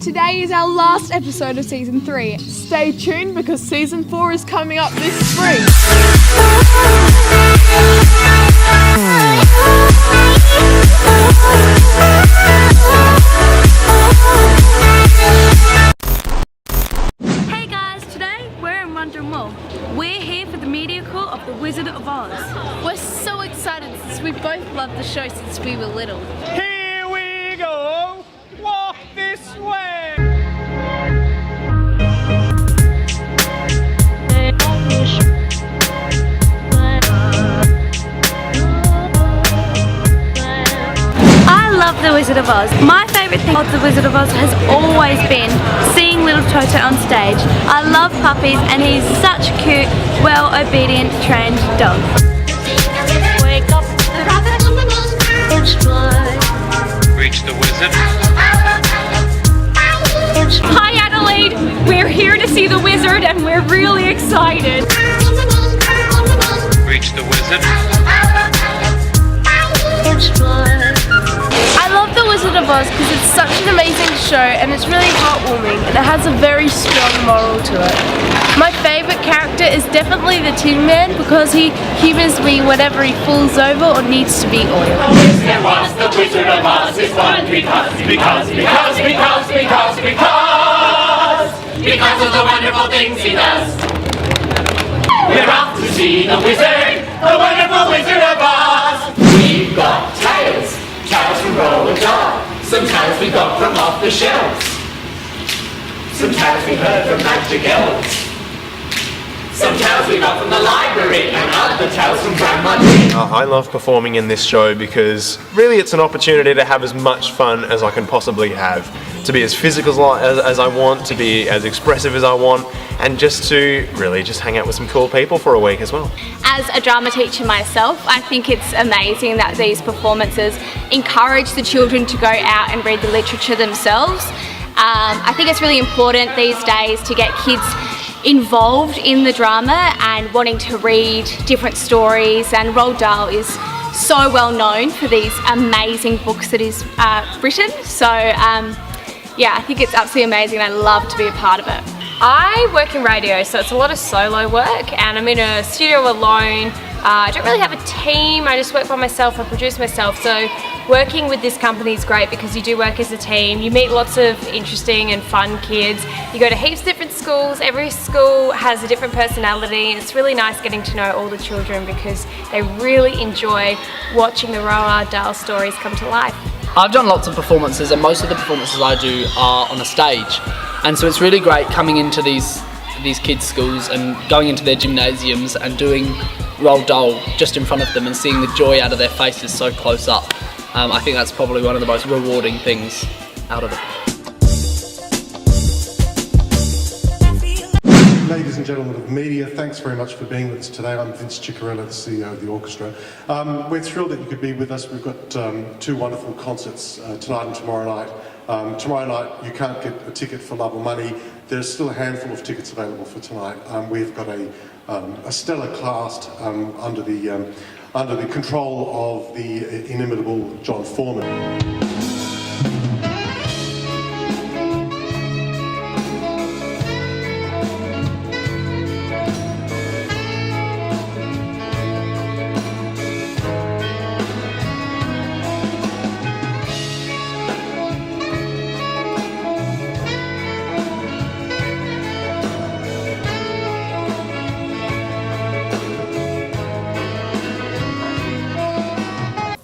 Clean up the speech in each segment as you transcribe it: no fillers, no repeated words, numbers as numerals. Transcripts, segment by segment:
Today is our last episode of Season 3. Stay tuned because Season 4 is coming up this spring. Hey guys, today we're in Rundle. We're here for the media call of The Wizard of Oz. We're so excited since we both loved the show since we were little. Here we go! Walk this way! I love The Wizard of Oz. My favourite thing of The Wizard of Oz has always been seeing little Toto on stage. I love puppies and he's such a cute, well-obedient, trained dog. Wake up, Reach the wizard. Hi Adelaide! We're here to see the wizard and we're really excited. Reach the wizard. I love The Wizard of Oz because it's such an amazing show and it's really heartwarming and it has a very strong moral to it. My favourite character is definitely the Tin Man because he humours me whenever he falls over or needs to be oiled. There was the Wizard of Oz is one because of the wonderful things he does. We're off to see the wizard, the wonderful Wizard of Oz. We've got tales from Roald Dahl, some tales we got from off the shelves, some tales we heard from magic elves. Some tales we got from the library and other tales from Grandma Dee. I love performing in this show because really it's an opportunity to have as much fun as I can possibly have. To be as physical as I want, to be as expressive as I want, and just to really just hang out with some cool people for a week as well. As a drama teacher myself, I think it's amazing that these performances encourage the children to go out and read the literature themselves. I think it's really important these days to get kids involved in the drama and wanting to read different stories, and Roald Dahl is so well known for these amazing books that he's written. So yeah, I think it's absolutely amazing and I love to be a part of it. I work in radio, so it's a lot of solo work and I'm in a studio alone. I don't really have a team, I just work by myself, I produce myself. So working with this company is great because you do work as a team, you meet lots of interesting and fun kids, you go to heaps of different schools, every school has a different personality, and it's really nice getting to know all the children because they really enjoy watching the Roald Dahl stories come to life. I've done lots of performances and most of the performances I do are on a stage, and so it's really great coming into these kids' schools and going into their gymnasiums and doing Roald Dahl just in front of them and seeing the joy out of their faces so close up. I think that's probably one of the most rewarding things out of it. Ladies and gentlemen of media, thanks very much for being with us today. I'm Vince Ciccarella, the CEO of the orchestra. We're thrilled that you could be with us. We've got two wonderful concerts tonight and tomorrow night. Tomorrow night you can't get a ticket for love or money. There's still a handful of tickets available for tonight. We've got a stellar cast under the control of the inimitable John Foreman.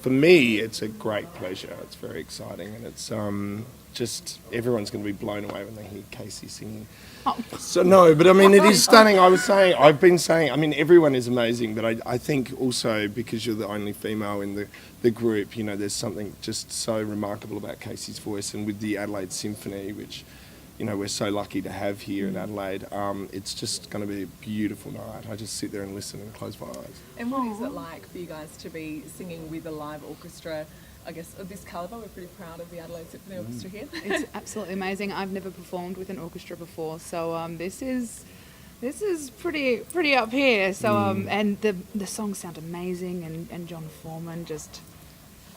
For me, it's a great pleasure. It's very exciting, and it's just everyone's going to be blown away when they hear Casey singing. Oh. So no, but I mean, it is stunning. I've been saying, I mean, everyone is amazing, but I think also because you're the only female in the group, you know, there's something just so remarkable about Casey's voice, and with the Adelaide Symphony, which, you know, we're so lucky to have here in Adelaide. It's just going to be a beautiful night. I just sit there and listen and close my eyes. And what is it like for you guys to be singing with a live orchestra, I guess, of this calibre? We're pretty proud of the Adelaide Symphony Orchestra here. It's absolutely amazing. I've never performed with an orchestra before, so this is pretty up here. So and the songs sound amazing, and John Foreman just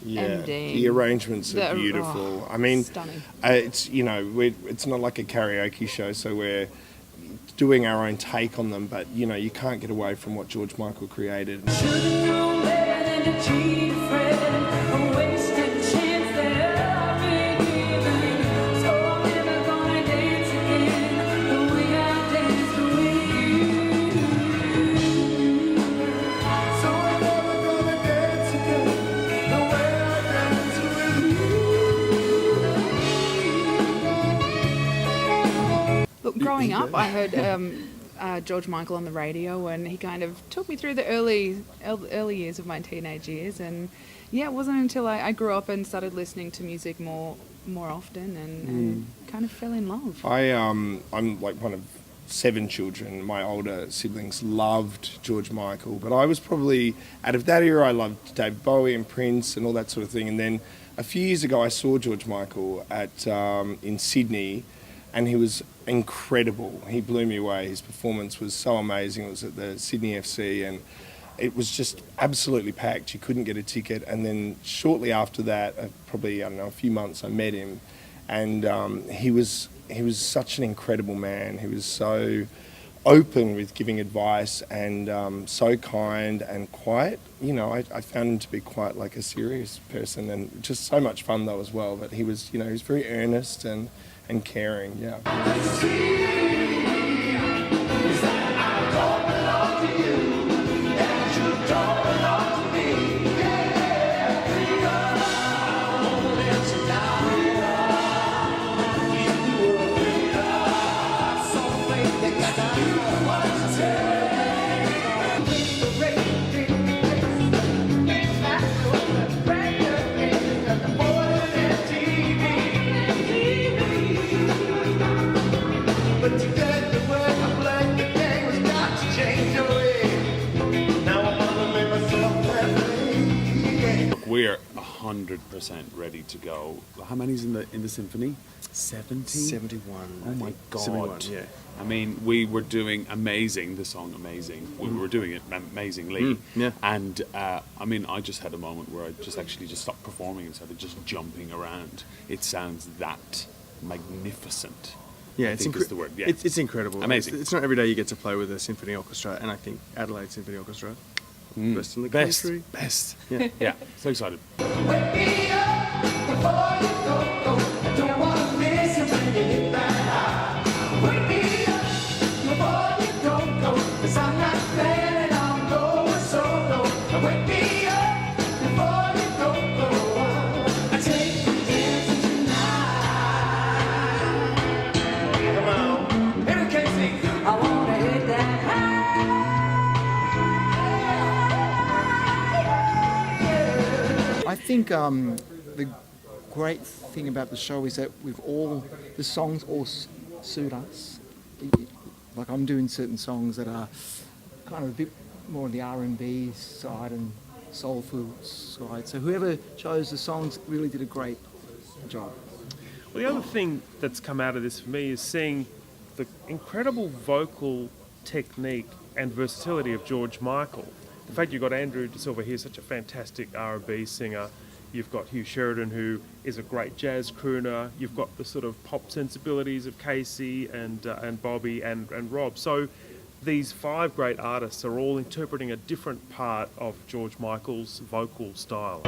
Yeah, MD. the arrangements are The- beautiful. oh, I mean, stunning. it's it's not like a karaoke show, so we're doing our own take on them. But you can't get away from what George Michael created. Look, growing up, I heard George Michael on the radio, and he kind of took me through the early years of my teenage years. And yeah, it wasn't until I grew up and started listening to music more often and kind of fell in love. I'm like one of 7 children. My older siblings loved George Michael, but I was probably, out of that era, I loved David Bowie and Prince and all that sort of thing. And then a few years ago, I saw George Michael in Sydney, and he was incredible. He blew me away. His performance was so amazing. It was at the Sydney FC, and it was just absolutely packed. You couldn't get a ticket. And then shortly after that, probably, a few months, I met him, and he was such an incredible man. He was so open with giving advice and so kind and quiet. I found him to be quite like a serious person, and just so much fun though as well. But he was, he was very earnest and caring, yeah. We're 100% ready to go. How many's in the symphony? 70? 71. Oh my God. 71, yeah. I mean, we were doing amazing, the song Amazing. We were doing it amazingly. Yeah. And I just had a moment where I just stopped performing and started just jumping around. It sounds that magnificent. Yeah, I think is the word. Yeah. It's incredible. Amazing. It's not every day you get to play with a symphony orchestra, and I think Adelaide Symphony Orchestra, best in the country. Best. Yeah. Yeah, so excited. I think the great thing about the show is that the songs all suit us. Like I'm doing certain songs that are kind of a bit more on the R&B side and soulful side. So whoever chose the songs really did a great job. Well, the other thing that's come out of this for me is seeing the incredible vocal technique and versatility of George Michael. The fact you've got Andrew De Silva here, such a fantastic R&B singer. You've got Hugh Sheridan, who is a great jazz crooner. You've got the sort of pop sensibilities of Casey and Bobby and Rob. So these 5 great artists are all interpreting a different part of George Michael's vocal style.